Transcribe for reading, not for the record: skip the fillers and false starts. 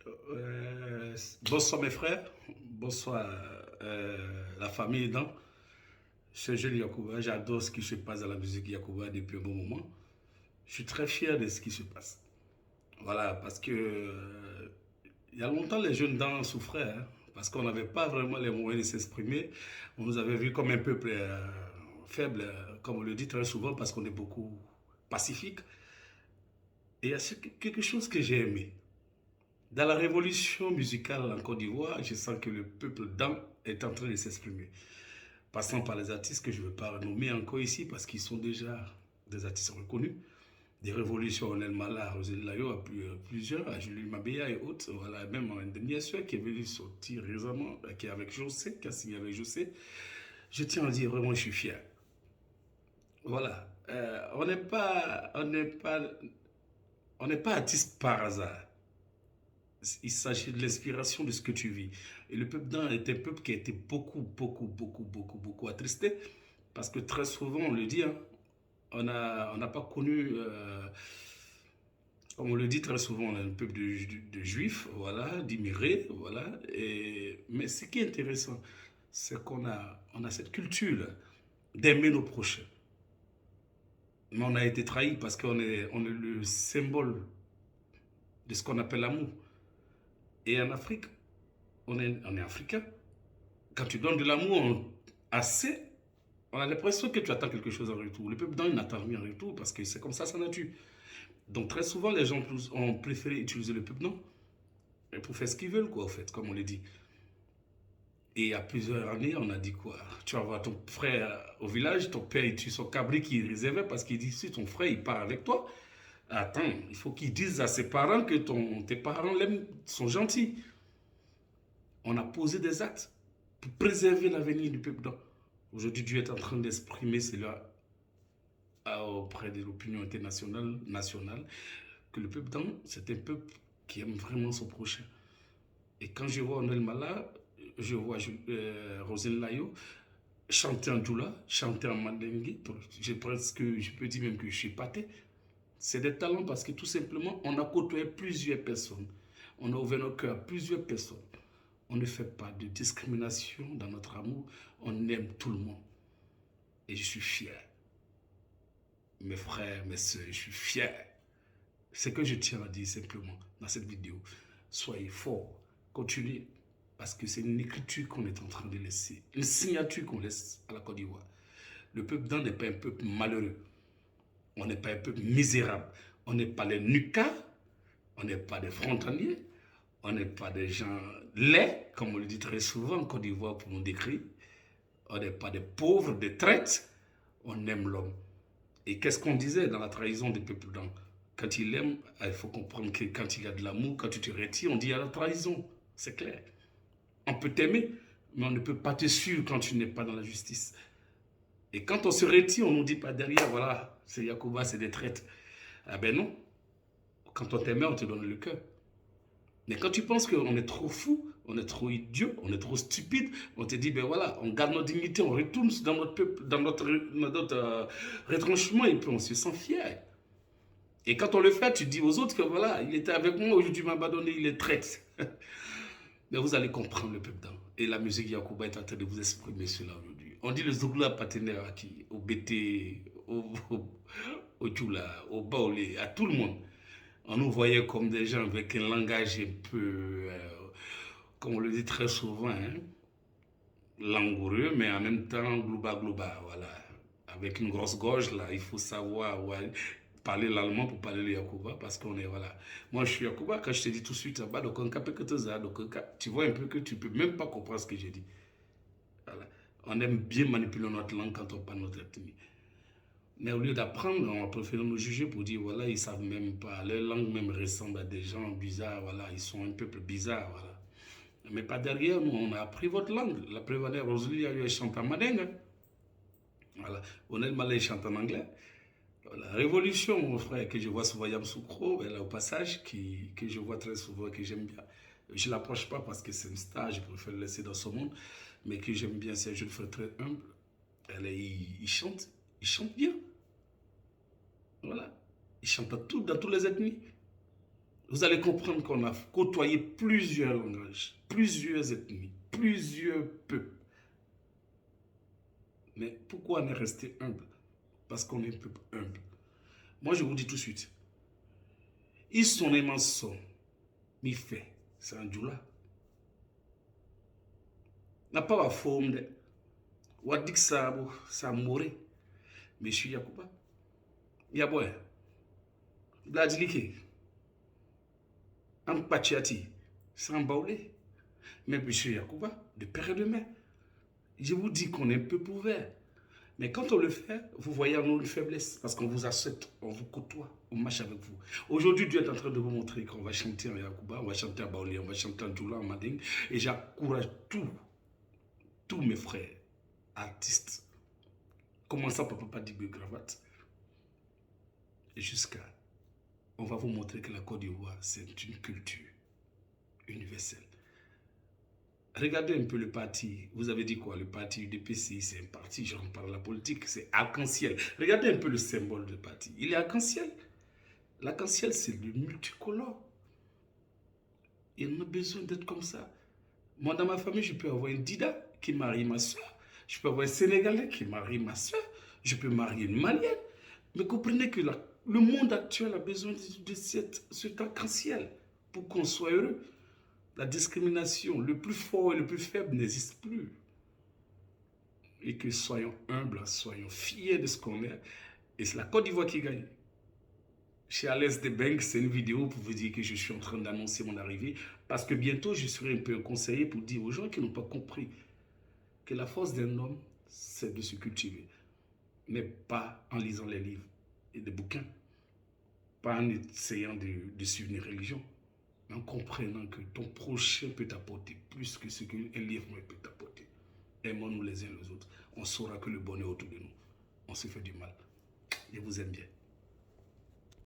Euh, Bonsoir mes frères, bonsoir la famille Dan. Je suis jeune Yacouba, j'adore ce qui se passe dans la musique Yacouba depuis un bon moment. Je suis très fier de ce qui se passe. Voilà, parce que il y a longtemps les jeunes Dan souffraient, hein, parce qu'on n'avait pas vraiment les moyens de s'exprimer. On nous avait vus comme un peuple faible, comme on le dit très souvent, parce qu'on est beaucoup pacifique. Et il y a quelque chose que j'ai aimé. Dans la révolution musicale en Côte d'Ivoire, je sens que le peuple d'Am est en train de s'exprimer. Passant par les artistes que je ne veux pas nommer encore ici parce qu'ils sont déjà des artistes reconnus. Des révolutions, Onel Mala, Rosé Layo, plusieurs, à Julie Mabéa et autres. Voilà, même un dernier qui est venu sortir récemment, qui est avec José, qui a signé avec José. Je tiens à dire vraiment, je suis fier. Voilà. On n'est pas artiste par hasard. Il s'agit de l'inspiration de ce que tu vis. Et le peuple d'un est un peuple qui a été beaucoup attristé. Parce que très souvent, on le dit, hein, on n'a pas connu, comme on le dit très souvent, on est un peuple de juifs, voilà, d'immigrés, voilà. Mais ce qui est intéressant, c'est on a cette culture d'aimer nos prochains. Mais on a été trahi parce on est le symbole de ce qu'on appelle l'amour. Et en Afrique, on est africain. Quand tu donnes de l'amour assez, on a l'impression que tu attends quelque chose en retour. Le peuple il n'attend rien en retour parce que c'est comme ça sa nature. Donc très souvent, les gens ont préféré utiliser le peuple pour faire ce qu'ils veulent, quoi, en fait, comme on le dit. Et il y a plusieurs années, on a dit quoi? Tu vas voir ton frère au village, ton père il tue son cabri qu'il réservait parce qu'il dit si ton frère il part avec toi, attends, il faut qu'il dise à ses parents que tes parents l'aiment, sont gentils. On a posé des actes pour préserver l'avenir du peuple. Aujourd'hui, Dieu est en train d'exprimer cela auprès de l'opinion internationale, nationale, que le peuple c'est un peuple qui aime vraiment son prochain. Et quand je vois Onel Mala, je vois Rosine Layo chanter en Djoula, chanter en Mandingue, je peux dire même que je suis pâté. C'est des talents parce que tout simplement, on a côtoyé plusieurs personnes. On a ouvert nos cœurs à plusieurs personnes. On ne fait pas de discrimination dans notre amour. On aime tout le monde. Et je suis fier. Mes frères, mes soeurs, je suis fier. Ce que je tiens à dire simplement dans cette vidéo, soyez forts, continuez, parce que c'est une écriture qu'on est en train de laisser, une signature qu'on laisse à la Côte d'Ivoire. Le peuple d'An n'est pas un peuple malheureux, on n'est pas un peuple misérable, on n'est pas les Nukas, on n'est pas des frontaliers, on n'est pas des gens laids, comme on le dit très souvent en Côte d'Ivoire pour nous décrire, on n'est pas des pauvres, des traites, on aime l'homme. Et qu'est-ce qu'on disait dans la trahison des peuples blancs? Quand il aime, il faut comprendre que quand il y a de l'amour, quand tu te retires, on dit il y a la trahison. C'est clair. On peut t'aimer, mais on ne peut pas te suivre quand tu n'es pas dans la justice. Et quand on se retire, on ne nous dit pas derrière, voilà, c'est Yacouba, c'est des traites. Ah ben non. Quand on t'aimait, on te donne le cœur. Mais quand tu penses qu'on est trop fou, on est trop idiot, on est trop stupide, on te dit, ben voilà, on garde notre dignité, on retourne dans notre peuple, dans notre retranchement et puis on se sent fier. Et quand on le fait, tu dis aux autres que voilà, il était avec moi, aujourd'hui il m'a abandonné, il est traite. Mais vous allez comprendre le peuple d'Am. Et la musique Yacouba est en train de vous exprimer cela aujourd'hui. On dit le Zougla partenaire à qui? Au BT, au Djoula, au Baolé, à tout le monde. On nous voyait comme des gens avec un langage un peu, comme on le dit très souvent, hein, langoureux, mais en même temps globa, voilà. Avec une grosse gorge, là, il faut savoir ouais, parler l'allemand pour parler le Yacouba, parce qu'on est, voilà. Moi, je suis Yacouba, quand je te dis tout de suite, bah, donc, tu vois un peu que tu peux même pas comprendre ce que j'ai dit. Voilà. On aime bien manipuler notre langue quand on parle notre ethnie. Mais au lieu d'apprendre, on préfère nous juger pour dire, voilà, ils savent même pas. Leur langue même ressemble à des gens bizarres, voilà. Ils sont un peuple bizarre, voilà. Mais pas derrière nous, on a appris votre langue. La prévalée Rosalie, elle chante en madingue. Voilà. Onel Malay chante en anglais. La révolution, mon frère, que je vois souvent Yamsoukro, là, au passage, que je vois très souvent, que j'aime bien. Je ne l'approche pas parce que c'est une star, je préfère le laisser dans son monde, mais que j'aime bien, c'est un jeune frère très humble. Il chante bien. Voilà. Il chante dans toutes les ethnies. Vous allez comprendre qu'on a côtoyé plusieurs langages, plusieurs ethnies, plusieurs peuples. Mais pourquoi on est resté humble? Parce qu'on est un peuple humble. Moi, je vous dis tout de suite, ils sont aimants sont, mais fait, c'est un djoula. N'a pas la forme de, ou a dit que ça mourait. Mais je suis Yacouba. Yaboy, Bladilike, Ampachati, sans baoulé. Mais je suis Yacouba, de père et de mère. Je vous dis qu'on est un peu ouvert. Mais quand on le fait, vous voyez en nous une faiblesse. Parce qu'on vous accepte, on vous côtoie, on marche avec vous. Aujourd'hui, Dieu est en train de vous montrer qu'on va chanter en Yacouba, on va chanter en Baoulé, on va chanter en Djoula, en Manding. Et j'encourage tous mes frères, artistes, commençant par Papa Dibé Gravate, jusqu'à. On va vous montrer que la Côte d'Ivoire, c'est une culture universelle. Regardez un peu le parti. Vous avez dit quoi? Le parti UDPC, c'est un parti, je rentre par la politique, c'est arc-en-ciel. Regardez un peu le symbole du parti. Il est arc-en-ciel. L'arc-en-ciel, c'est le multicolore. Il en a besoin d'être comme ça. Moi, dans ma famille, je peux avoir une Dida qui marie ma soeur. Je peux avoir un Sénégalais qui marie ma soeur. Je peux marier une Malienne. Mais comprenez que le monde actuel a besoin de cet arc-en-ciel pour qu'on soit heureux. La discrimination, le plus fort et le plus faible n'existe plus. Et que soyons humbles, soyons fiers de ce qu'on est. Et c'est la Côte d'Ivoire qui gagne. Chez Alès Debeng, c'est une vidéo pour vous dire que je suis en train d'annoncer mon arrivée. Parce que bientôt, je serai un peu un conseiller pour dire aux gens qui n'ont pas compris que la force d'un homme, c'est de se cultiver. Mais pas en lisant les livres et des bouquins. Pas en essayant de suivre une religion. En comprenant que ton prochain peut t'apporter plus que ce qu'un livre peut t'apporter. Aimons-nous les uns les autres. On saura que le bonheur est autour de nous. On se fait du mal. Je vous aime bien.